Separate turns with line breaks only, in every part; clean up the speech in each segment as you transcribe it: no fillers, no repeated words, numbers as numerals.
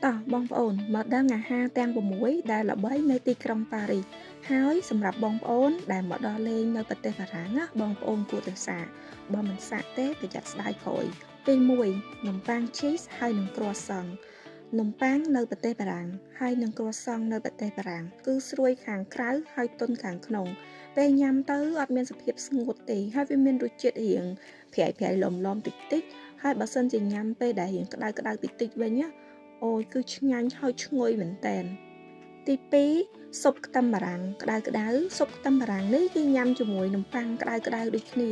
តោះបងប្អូនមកដល់អាហារទាំង6ដែលល្បីនៅទីក្រុងប៉ារីសហើយសម្រាប់បងប្អូនដែលមកដល់លេងនៅប្រទេសបារាំងណាបងប្អូនគួរតែសាកបើមិនសាកទេប្រយ័ត្នស្ដាយក្រោយទី1នំប៉័ងជីសហើយនឹងគ្រួសង់នំប៉័ងនៅប្រទេសបារាំងហើយនឹងគ្រួសង់នៅប្រទេសបារាំងគឺស្រួយខាងក្រៅហើយទន់ខាងក្នុងពេលញ៉ាំទៅអត់មានសភាពស្ងួតទេហើយវាមានរសជាតិរៀងប្រៃប្រៃលំតិចតិចហើយបើសិនជាញ៉ាំពេលដែលរៀងក្តៅក្តៅតិចតិចវិញណាអូយគឺឆ្ងាញ់ហើយឈ្ងុយមែនតែនទី2ស៊ុបខ្ទឹមបារាំងក្តៅក្តៅស៊ុបខ្ទឹមបារាំងនេះគឺញ៉ាំជាមួយនំប៉័ងក្តៅក្តៅដូចគ្នា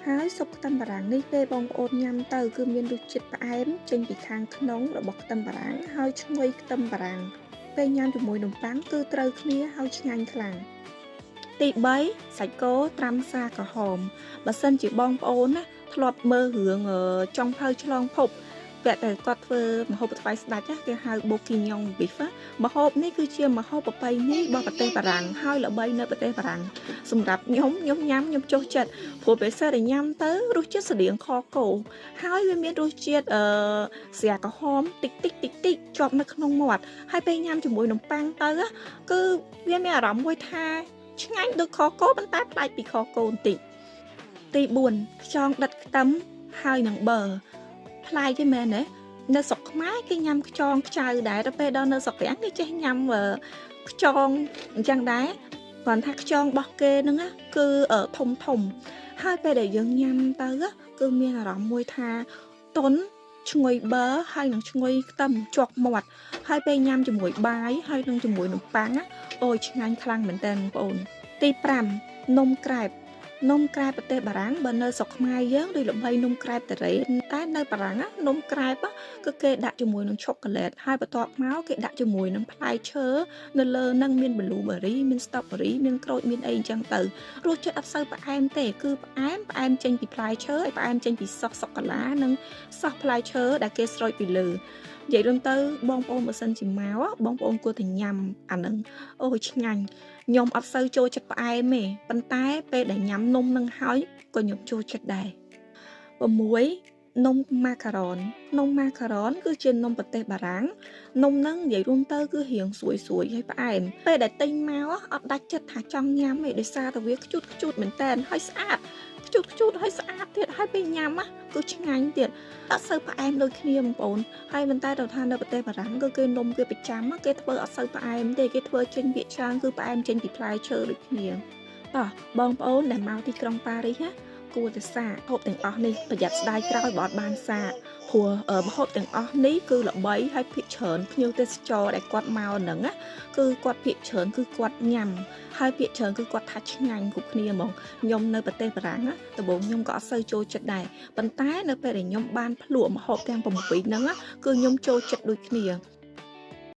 ហើយស៊ុបខ្ទឹមបារាំងនេះពេលបងប្អូនញ៉ាំទៅគឺមានរសជាតិផ្អែមចេញពីខាងក្នុងរបស់ខ្ទឹមបារាំងហើយឈ្ងុយខ្ទឹមបារាំងពេលញ៉ាំជាមួយនំប៉័ងគឺត្រូវគ្នាហើយឆ្ងាញ់ខ្លាំងទី3សាច់គោត្រាំសាក្រហមបើសិនជាបងប្អូនណាធ្លាប់មើលរឿងចុងភៅឆ្លងភពពាក់តែគាត់ធ្វើម្ហូបថ្វាយស្ដេចគេហៅ Bourguignon beef ម្ហូបនេះគឺជាម្ហូបប្រពៃណីរបស់ប្រទេសបារាំងហើយល្បីនៅប្រទេសបារាំងសម្រាប់ខ្ញុំញ៉ាំខ្ញុំចុះចិត្តព្រោះពេលសិនញ៉ាំទៅរសជាតិស្តៀងខគោហើយវាមានរសជាតិស្រាក្រហមតិចជាប់នៅក្នុងមាត់ហើយពេលញ៉ាំជាមួយនំប៉័ងទៅគឺវាមានអារម្មណ៍មួយថាឆ្ងាញ់ដូចខគោប៉ុន្តែប្លែកពីខគោបន្តិចទី4ខ្យងដិតខ្ទឹមហើយនឹងប៊ឺប្លែកទេមែនទេនៅស្រុកខ្មែរគេញ៉ាំខ្យងខ្ចៅដែរទៅពេលដល់នៅស្រុករាំងគេចេះញ៉ាំខ្យងអញ្ចឹងដែរគាត់ថាខ្យងរបស់គេហ្នឹងគឺធំហើយពេលដែលយើងញ៉ាំទៅគឺមានអារម្មណ៍មួយថាទន់ឈ្ងុយប៊ឺហើយនឹងឈ្ងុយខ្ទឹមជាប់មាត់ហើយពេលញ៉ាំជាមួយបាយហើយនឹងជាមួយនំប៉័ងអូយឆ្ងាញ់ខ្លាំងមែនតើបងប្អូនទី5នំក្រែបប្រទេសបារាំងបើនៅស្រុកខ្មែរយើងដូចល្បីនំក្រែបតារ៉េតែនៅបារាំងនំក្រែបគឺគេដាក់ជាមួយនឹងឆូកូឡេតហើយបន្ទាប់មកគេដាក់ជាមួយនឹងផ្លែឈើនៅលើនឹងមាន blueberry មាន strawberry មានក្រូចមានអីអញ្ចឹងទៅរសជាតិអត់សូវផ្អែមទេគឺផ្អែមចេញពីផ្លែឈើហើយផ្អែមចេញពីសក់សូកូឡានិងសក់ផ្លែឈើដែលគេស្រោចពីលើនិយាយរួមទៅបងប្អូនបើសិនជាមកបងប្អូនគួរតែញ៉ាំអាហ្នឹងអូយឆ្ងាញ់ខ្ញុំអត់សូវចូលចិត្តផ្អែមទេប៉ុន្តែពេលដែលញ៉ាំនំនឹងហើយក៏ខ្ញុំចូលចិត្តដែរ6នំម៉ាការ៉ុនគឺជានំប្រទេសបារាំងនំហ្នឹងនិយាយរួមទៅគឺរៀងស្រួយហើយផ្អែមពេលដែលទិញមកអត់ដាច់ចិត្តថាចង់ញ៉ាំទេដោយសារតែវាខ្ជូតមែនតើហើយស្អាតខ្ជូតហើយស្អាតទៀតហើយពេលញ៉ាំគឺឆ្ងាញ់ទៀតអត់សូវផ្អែមដូចគ្នាបងប្អូនហើយប៉ុន្តែដល់ថានៅប្រទេសបារាំងគឺគេនំគេប្រចាំគេធ្វើអត់សូវផ្អែមទេគេធ្វើចេញវាច្រើនគឺផ្អែមចេញពីផ្លែឈើដូចគ្នាតោះបងប្អូនដែលមកទីក្រុងប៉ារីសគួរតែសាកហូបទាំងអស់នេះប្រយ័ត្នស្ដាយក្រោយបើអត់បានសាកព្រោះម្ហូបទាំងអស់នេះគឺល្បីហើយភាគច្រើនភ្ញៀវទេសចរដែលគាត់មកហ្នឹងគឺគាត់ភាគច្រើនគឺគាត់ញ៉ាំហើយភាគច្រើនគឺគាត់ថាឆ្ងាញ់គ្រប់គ្នាហ្មងខ្ញុំនៅប្រទេសបារាំងដំបូងខ្ញុំក៏អត់សូវចូលចិត្តដែរប៉ុន្តែនៅពេលដែលខ្ញុំបានភ្លក់ម្ហូបទាំង6ហ្នឹងគឺខ្ញុំចូលចិត្តដូចគ្នា